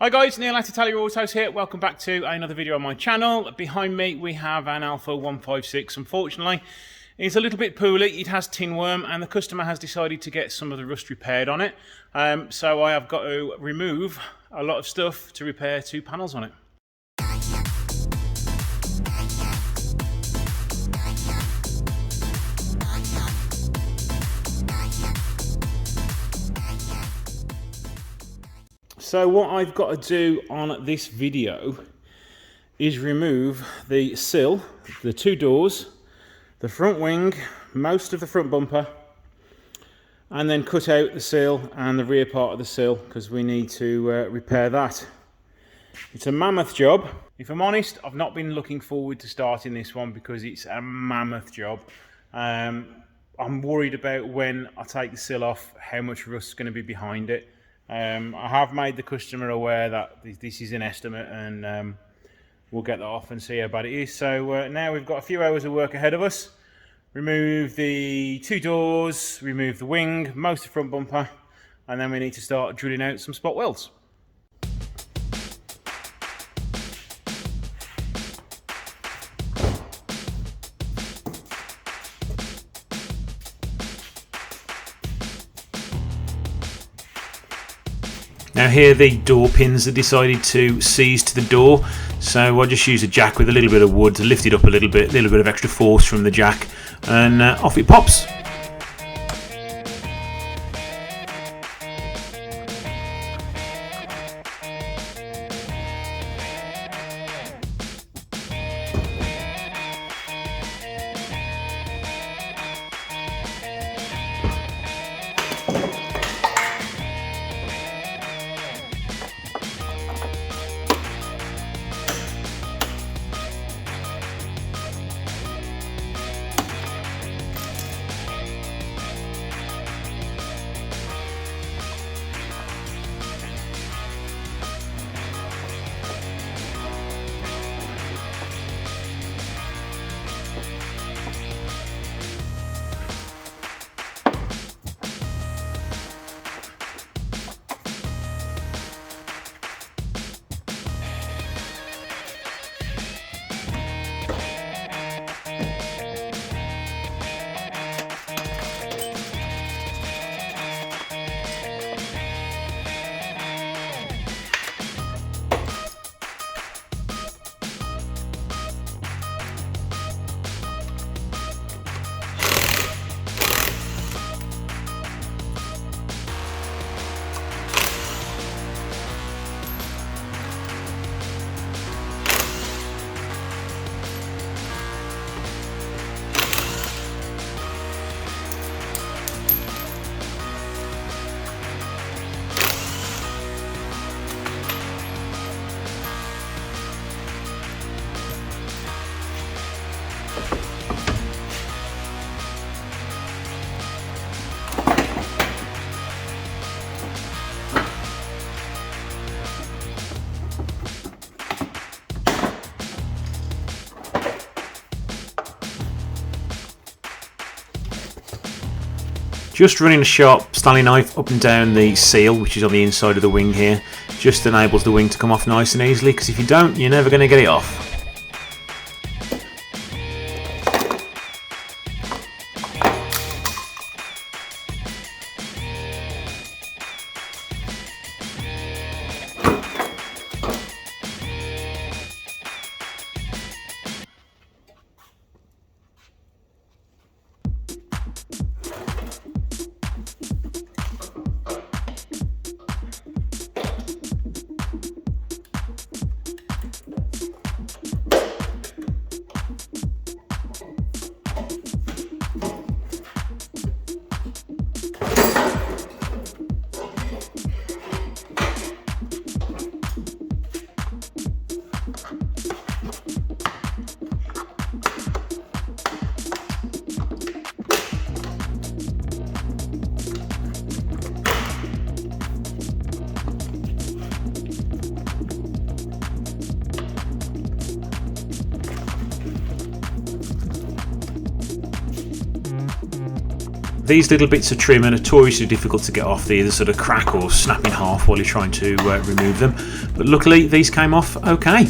Hi guys, Neil at Italia Autos here. Welcome back to another video on my channel. Behind me we have an Alfa 156. Unfortunately, it's a little bit poorly. It has tin worm and the customer has decided to get some of the rust repaired on it. So I have got to remove a lot of stuff to repair two panels on it. So what I've got to do on this video is remove the sill, the two doors, the front wing, most of the front bumper, and then cut out the sill and the rear part of the sill because we need to repair that. It's a mammoth job. If I'm honest, I've not been looking forward to starting this one because it's a mammoth job. I'm worried about when I take the sill off, how much rust is going to be behind it. I have made the customer aware that this is an estimate and we'll get that off and see how bad it is. So now we've got a few hours of work ahead of us. Remove the two doors, remove the wing, most of the front bumper, and then we need to start drilling out some spot welds. Now here the door pins are decided to seize to the door, so I just use a jack with a little bit of wood to lift it up a little bit of extra force from the jack, and off it pops. Just running a sharp Stanley knife up and down the seal, which is on the inside of the wing here, just enables the wing to come off nice and easily, because if you don't, you're never going to get it off. These little bits of trim are notoriously difficult to get off. They either sort of crack or snap in half while you're trying to remove them, but luckily these came off okay.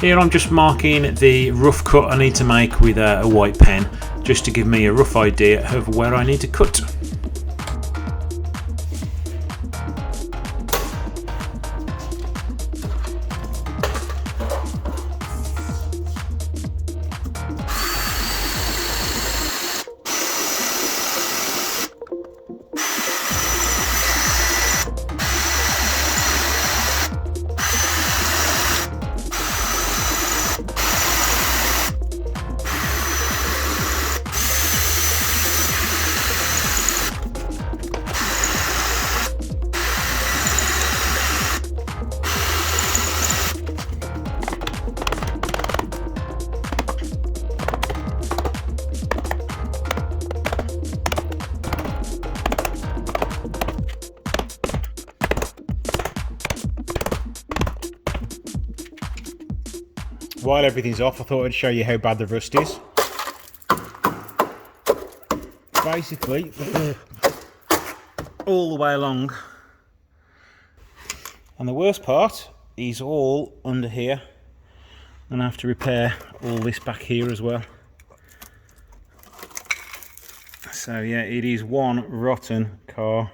Here I'm just marking the rough cut I need to make with a white pen, just to give me a rough idea of where I need to cut. While everything's off, I thought I'd show you how bad the rust is. Basically, all the way along. And the worst part is all under here. And I have to repair all this back here as well. So yeah, it is one rotten car.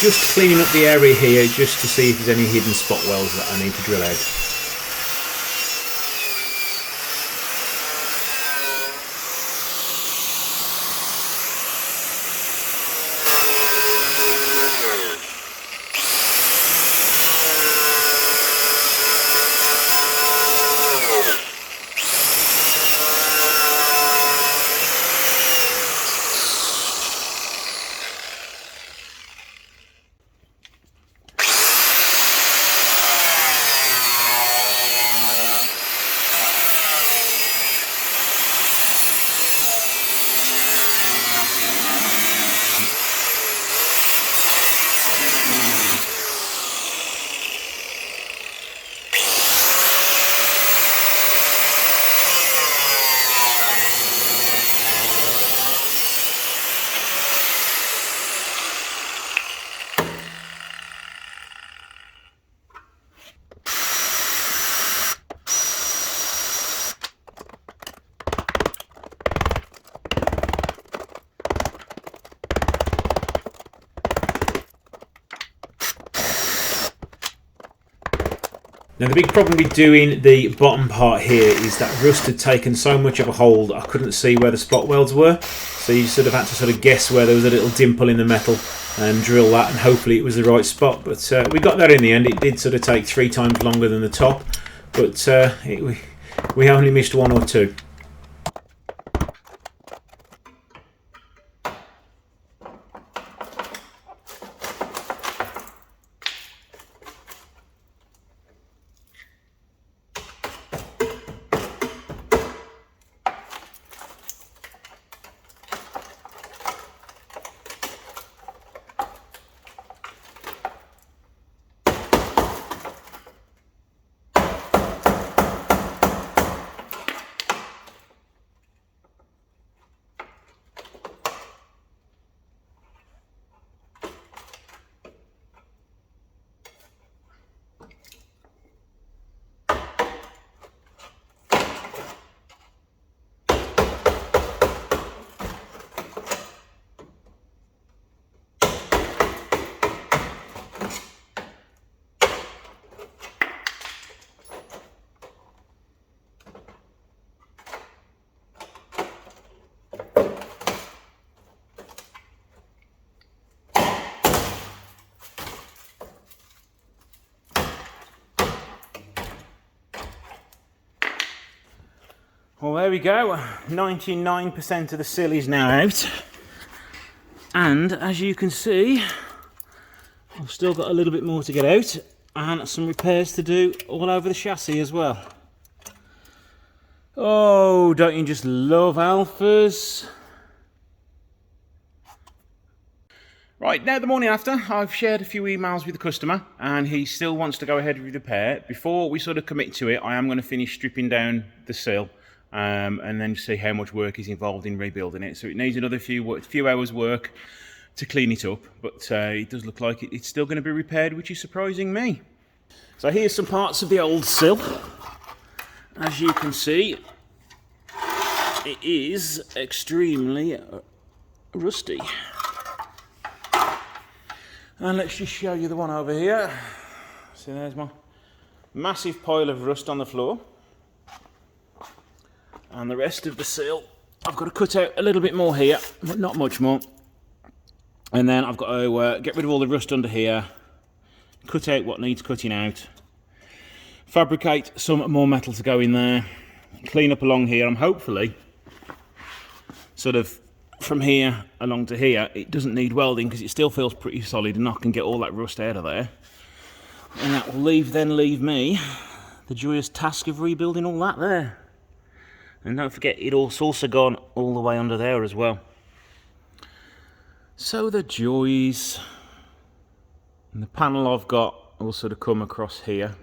Just cleaning up the area here just to see if there's any hidden spot welds that I need to drill out. Now the big problem with doing the bottom part here is that rust had taken so much of a hold I couldn't see where the spot welds were, so you sort of had to sort of guess where there was a little dimple in the metal and drill that, and hopefully it was the right spot. But we got there in the end. It did sort of take 3 times longer than the top, but we only missed 1 or 2. Well, there we go. 99% of the sill is now out. And as you can see, I've still got a little bit more to get out and some repairs to do all over the chassis as well. Oh, don't you just love Alfas? Right, now the morning after, I've shared a few emails with the customer and he still wants to go ahead with the repair. Before we sort of commit to it, I am going to finish stripping down the sill and then see how much work is involved in rebuilding it. So it needs another few hours work to clean it up, but it does look like it's still going to be repaired, which is surprising me. So here's some parts of the old sill. As you can see, it is extremely rusty. And let's just show you the one over here. So there's my massive pile of rust on the floor. And the rest of the sill, I've got to cut out a little bit more here, but not much more. And then I've got to get rid of all the rust under here, cut out what needs cutting out, fabricate some more metal to go in there, clean up along here. I'm hopefully sort of from here along to here, it doesn't need welding because it still feels pretty solid, and I can get all that rust out of there. And that will then leave me the joyous task of rebuilding all that there. And don't forget, it's also gone all the way under there as well. So the joys. And the panel I've got will sort of come across here.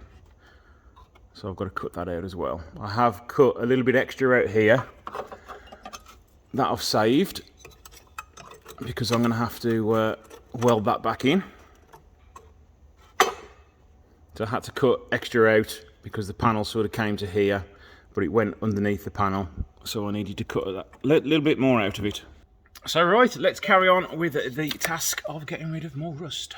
So I've got to cut that out as well. I have cut a little bit extra out here that I've saved because I'm going to have to weld that back in. So I had to cut extra out because the panel sort of came to here, but it went underneath the panel, so I needed to cut that little bit more out of it. So right, let's carry on with the task of getting rid of more rust.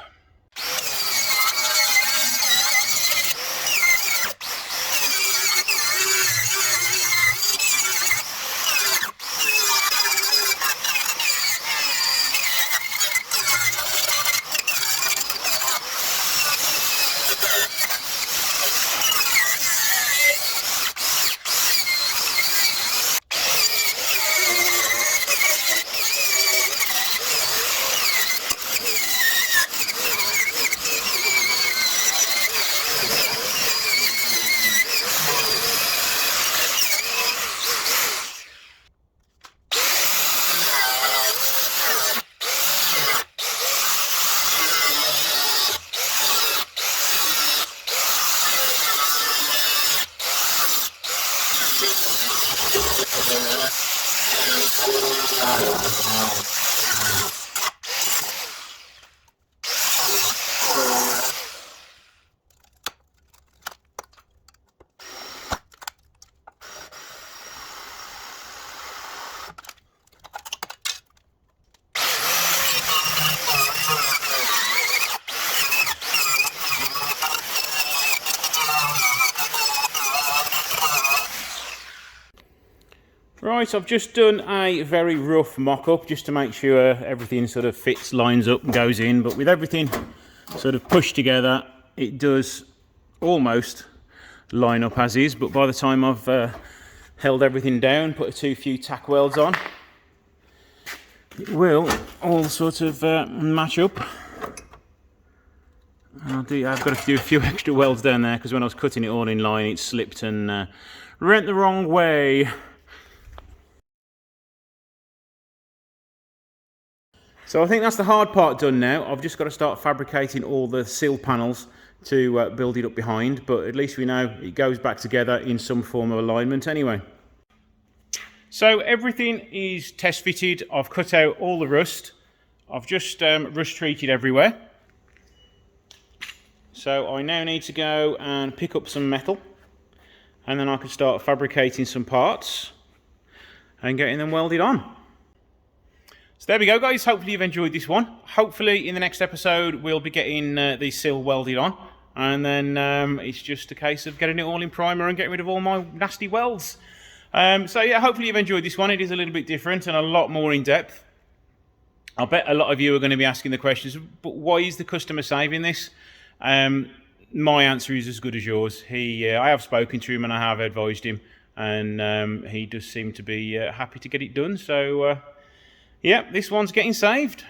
Right, I've just done a very rough mock-up just to make sure everything sort of fits, lines up and goes in, but with everything sort of pushed together, it does almost line up as is, but by the time I've held everything down, put a few tack welds on, it will all sort of match up. I've got to do a few extra welds down there because when I was cutting it all in line, it slipped and went the wrong way. So I think that's the hard part done now. I've just got to start fabricating all the sill panels to build it up behind, but at least we know it goes back together in some form of alignment anyway. So everything is test fitted. I've cut out all the rust. I've just rust treated everywhere. So I now need to go and pick up some metal, and then I can start fabricating some parts and getting them welded on. So there we go, guys. Hopefully you've enjoyed this one. Hopefully in the next episode we'll be getting the sill welded on, and then it's just a case of getting it all in primer and getting rid of all my nasty welds. So yeah, hopefully you've enjoyed this one. It is a little bit different and a lot more in depth. I bet a lot of you are going to be asking the questions, but why is the customer saving this? My answer is as good as yours. I have spoken to him and I have advised him, and he does seem to be happy to get it done. So yeah, this one's getting saved.